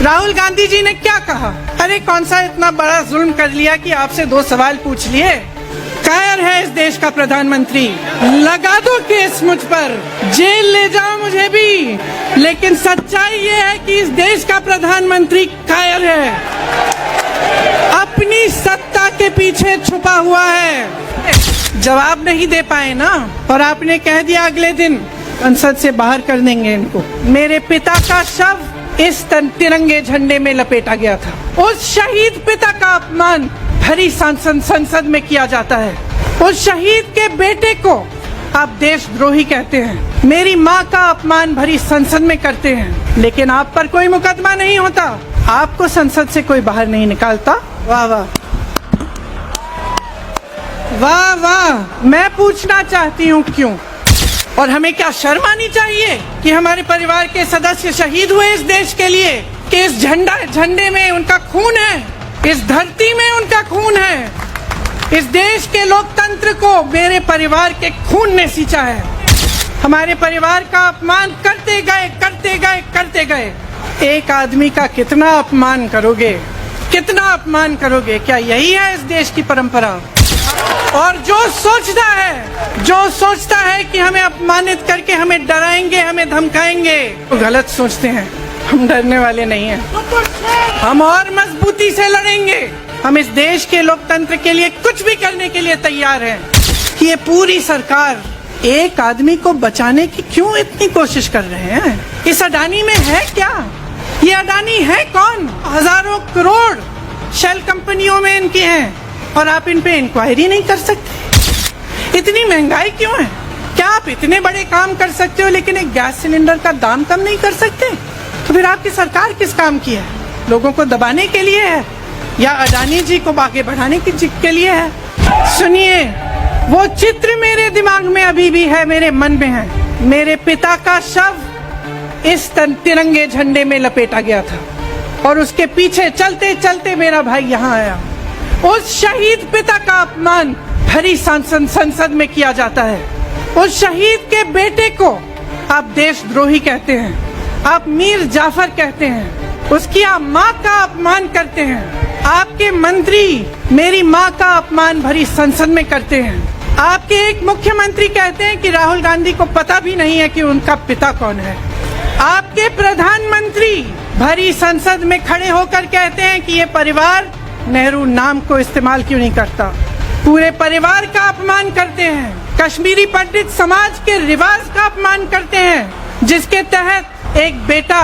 राहुल गांधी जी ने क्या कहा? अरे कौन सा इतना बड़ा जुल्म कर लिया कि आपसे 2 सवाल पूछ लिए। कायर है इस देश का प्रधानमंत्री, लगा दो केस मुझ पर, जेल ले जाओ मुझे भी, लेकिन सच्चाई ये है कि इस देश का प्रधानमंत्री कायर है, अपनी सत्ता के पीछे छुपा हुआ है। जवाब नहीं दे पाए ना, और आपने कह दिया अगले दिन संसद से बाहर कर देंगे इनको। मेरे पिता का शव इस तिरंगे झंडे में लपेटा गया था। उस शहीद पिता का अपमान भरी संसद में किया जाता है। उस शहीद के बेटे को आप देशद्रोही कहते हैं। मेरी माँ का अपमान भरी संसद में करते हैं, लेकिन आप पर कोई मुकदमा नहीं होता, आपको संसद से कोई बाहर नहीं निकालता। वाह वाह वाह वाह। मैं पूछना चाहती हूँ क्यों? और हमें क्या शर्म आनी चाहिए कि हमारे परिवार के सदस्य शहीद हुए इस देश के लिए, कि इस झंडे में उनका खून है, इस धरती में उनका खून है। इस देश के लोकतंत्र को मेरे परिवार के खून ने सींचा है। हमारे परिवार का अपमान करते गए करते गए करते गए। एक आदमी का कितना अपमान करोगे, कितना अपमान करोगे? क्या यही है इस देश की परंपरा? और जो सोचता है कि हमें अपमानित करके हमें डराएंगे, हमें धमकाएंगे, वो गलत सोचते हैं। हम डरने वाले नहीं हैं, हम और मजबूती से लड़ेंगे। हम इस देश के लोकतंत्र के लिए कुछ भी करने के लिए तैयार हैं। कि ये पूरी सरकार एक आदमी को बचाने की क्यों इतनी कोशिश कर रहे हैं? इस अडानी में है क्या? ये अडानी है कौन? हजारों करोड़ शेल कंपनियों में इनकी हैं, और आप इन पे इंक्वायरी नहीं कर सकते? इतनी महंगाई क्यों है? क्या आप इतने बड़े काम कर सकते हो लेकिन एक गैस सिलेंडर का दाम कम नहीं कर सकते? तो फिर आपकी सरकार किस काम की है? लोगों को दबाने के लिए है या अडानी जी को आगे बढ़ाने के लिए है? सुनिए, वो चित्र मेरे दिमाग में अभी भी है, मेरे मन में है। मेरे पिता का शव इस तिरंगे झंडे में लपेटा गया था, और उसके पीछे चलते चलते मेरा भाई यहाँ आया। उस शहीद पिता का अपमान भरी संसद में किया जाता है। उस शहीद के बेटे को आप देशद्रोही कहते हैं, आप मीर जाफर कहते हैं, उसकी आप माँ का अपमान करते हैं। आपके मंत्री मेरी माँ का अपमान भरी संसद में करते हैं। आपके एक मुख्यमंत्री कहते हैं कि राहुल गांधी को पता भी नहीं है कि उनका पिता कौन है। आपके प्रधानमंत्री भरी संसद में खड़े होकर कहते हैं कि ये परिवार नेहरू नाम को इस्तेमाल क्यों नहीं करता। पूरे परिवार का अपमान करते हैं। कश्मीरी पंडित समाज के रिवाज का अपमान करते हैं, जिसके तहत एक बेटा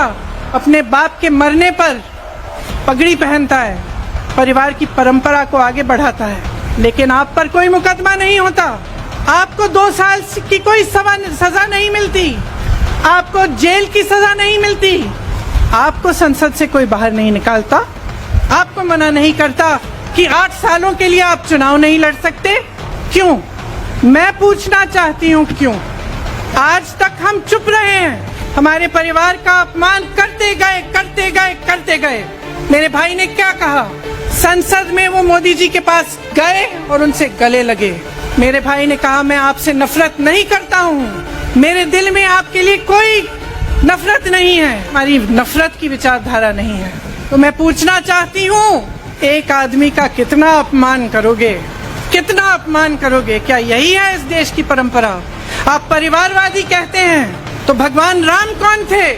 अपने बाप के मरने पर पगड़ी पहनता है, परिवार की परंपरा को आगे बढ़ाता है। लेकिन आप पर कोई मुकदमा नहीं होता, आपको 2 साल की कोई सजा नहीं मिलती, आपको जेल की सजा नहीं मिलती, आपको संसद से कोई बाहर नहीं निकालता, आपको मना नहीं करता कि 8 सालों के लिए आप चुनाव नहीं लड़ सकते। क्यों? मैं पूछना चाहती हूँ क्यों? आज तक हम चुप रहे हैं, हमारे परिवार का अपमान करते गए करते गए करते गए। मेरे भाई ने क्या कहा? संसद में वो मोदी जी के पास गए और उनसे गले लगे। मेरे भाई ने कहा मैं आपसे नफरत नहीं करता हूँ, मेरे दिल में आपके लिए कोई नफरत नहीं है, हमारी नफरत की विचारधारा नहीं है। तो मैं पूछना चाहती हूँ, एक आदमी का कितना अपमान करोगे, कितना अपमान करोगे? क्या यही है इस देश की परंपरा? आप परिवारवादी कहते हैं, तो भगवान राम कौन थे?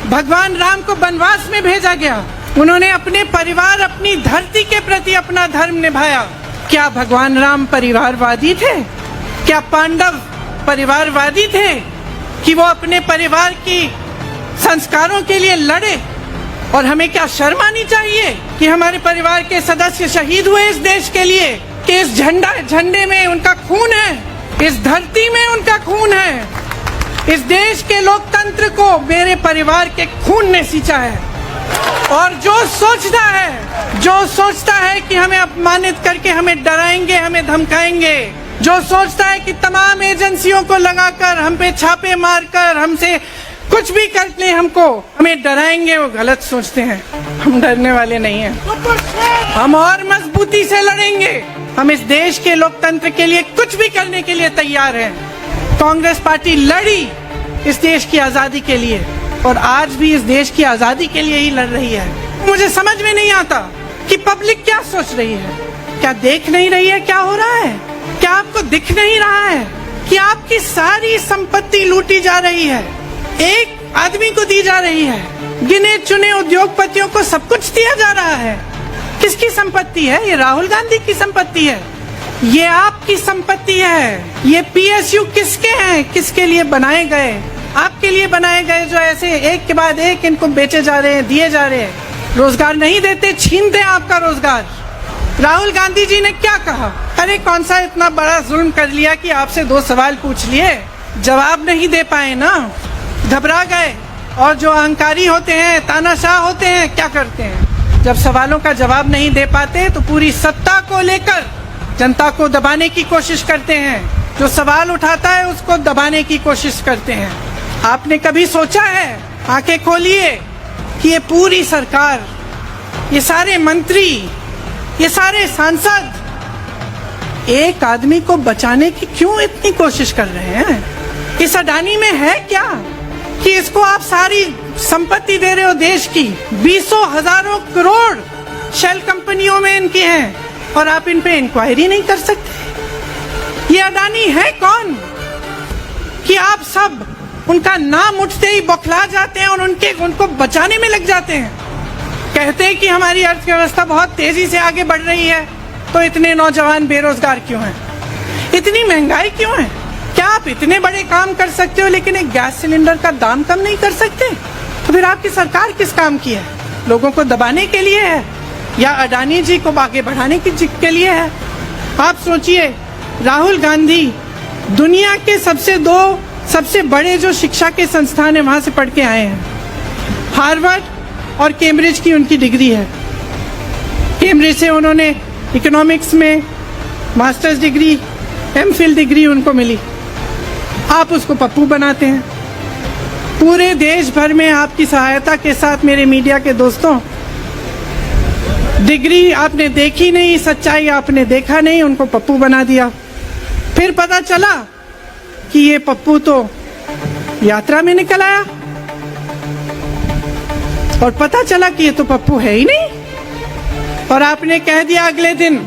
भगवान राम को वनवास में भेजा गया, उन्होंने अपने परिवार, अपनी धरती के प्रति अपना धर्म निभाया। क्या भगवान राम परिवारवादी थे? क्या पांडव परिवारवादी थे कि वो अपने परिवार की संस्कारों के लिए लड़े? और हमें क्या शर्म आनी चाहिए कि हमारे परिवार के सदस्य शहीद हुए इस देश के लिए, कि इस झंडे में उनका खून है, इस धरती में उनका खून है। इस देश के लोकतंत्र को मेरे परिवार के खून ने सींचा है। और जो सोचता है कि हमें अपमानित करके हमें डराएंगे, हमें धमकाएंगे, जो सोचता है कि तमाम एजेंसियों को लगाकर हम पे छापे मारकर हमसे कुछ भी कर ले, हमको हमें डराएंगे, वो गलत सोचते हैं। हम डरने वाले नहीं हैं, हम और मजबूती से लड़ेंगे। हम इस देश के लोकतंत्र के लिए कुछ भी करने के लिए तैयार हैं। कांग्रेस पार्टी लड़ी इस देश की आजादी के लिए, और आज भी इस देश की आजादी के लिए ही लड़ रही है। मुझे समझ में नहीं आता कि पब्लिक क्या सोच रही है। क्या देख नहीं रही है क्या हो रहा है? क्या आपको दिख नहीं रहा है कि आपकी सारी संपत्ति लूटी जा रही है, एक आदमी को दी जा रही है, गिने चुने उद्योगपतियों को सब कुछ दिया जा रहा है। किसकी संपत्ति है? ये राहुल गांधी की संपत्ति है, ये आपकी संपत्ति है। ये पीएसयू किसके हैं? किसके लिए बनाए गए? आपके लिए बनाए गए, जो ऐसे एक के बाद एक इनको बेचे जा रहे हैं, दिए जा रहे हैं। रोजगार नहीं देते, छीनते हैं आपका रोजगार। राहुल गांधी जी ने क्या कहा? अरे कौन सा इतना बड़ा जुल्म कर लिया कि आपसे 2 सवाल पूछ लिए, जवाब नहीं दे पाए ना, घबरा गए। और जो अहंकारी होते हैं, तानाशाह होते हैं, क्या करते हैं? जब सवालों का जवाब नहीं दे पाते तो पूरी सत्ता को लेकर जनता को दबाने की कोशिश करते हैं। जो सवाल उठाता है उसको दबाने की कोशिश करते हैं। आपने कभी सोचा है, आंखें खोलिए, कि ये पूरी सरकार, ये सारे मंत्री, ये सारे सांसद एक आदमी को बचाने की क्यों इतनी कोशिश कर रहे हैं? इस अडानी में है क्या कि इसको आप सारी संपत्ति दे रहे हो देश की? 20 हजारों करोड़ शेल कंपनियों में इनकी हैं और आप इन पे इंक्वायरी नहीं कर सकते। ये अडानी है कौन कि आप सब उनका नाम उठते ही बौखला जाते हैं और उनको बचाने में लग जाते हैं? कहते हैं कि हमारी अर्थव्यवस्था बहुत तेजी से आगे बढ़ रही है, तो इतने नौजवान बेरोजगार क्यों हैं? इतनी महंगाई क्यों है? क्या आप इतने बड़े काम कर सकते हो लेकिन एक गैस सिलेंडर का दाम कम नहीं कर सकते? तो फिर आपकी सरकार किस काम की है? लोगों को दबाने के लिए है या अडानी जी को आगे बढ़ाने के लिए है? आप सोचिए, राहुल गांधी दुनिया के सबसे बड़े जो शिक्षा के संस्थान है वहां से पढ़ के आए हैं। हार्वर्ड और कैम्ब्रिज की उनकी डिग्री है। कैम्ब्रिज से उन्होंने इकोनॉमिक्स में मास्टर्स डिग्री, एमफिल डिग्री उनको मिली। आप उसको पप्पू बनाते हैं। पूरे देश भर में आपकी सहायता के साथ मेरे मीडिया के दोस्तों, डिग्री आपने देखी नहीं, सच्चाई आपने देखा नहीं, उनको पप्पू बना दिया। फिर पता चला कि ये पप्पू तो यात्रा में निकल आया और पता चला कि ये तो पप्पू है ही नहीं। और आपने कह दिया अगले दिन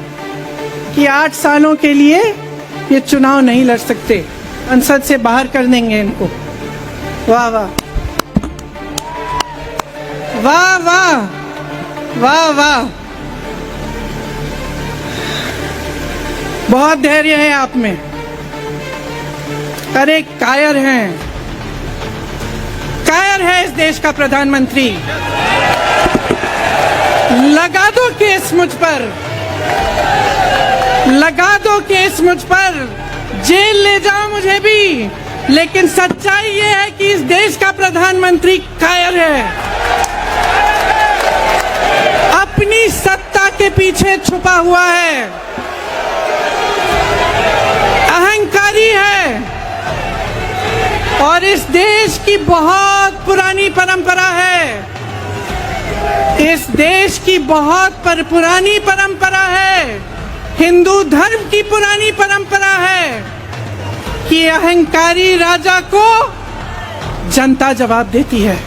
कि 8 सालों के लिए ये चुनाव नहीं लड़ सकते, संसद से बाहर कर देंगे इनको। वाह वाह वाह वाह वाह वाह, बहुत धैर्य है आप में। अरे कायर हैं, कायर है इस देश का प्रधानमंत्री। लगा दो केस मुझ पर, लगा दो केस मुझ पर, जेल ले जाओ मुझे भी, लेकिन सच्चाई ये है कि इस देश का प्रधानमंत्री कायर है, अपनी सत्ता के पीछे छुपा हुआ है, अहंकारी है। और इस देश की बहुत पुरानी परंपरा है, इस देश की बहुत पुरानी परंपरा है, हिंदू धर्म की पुरानी परंपरा है कि अहंकारी राजा को जनता जवाब देती है।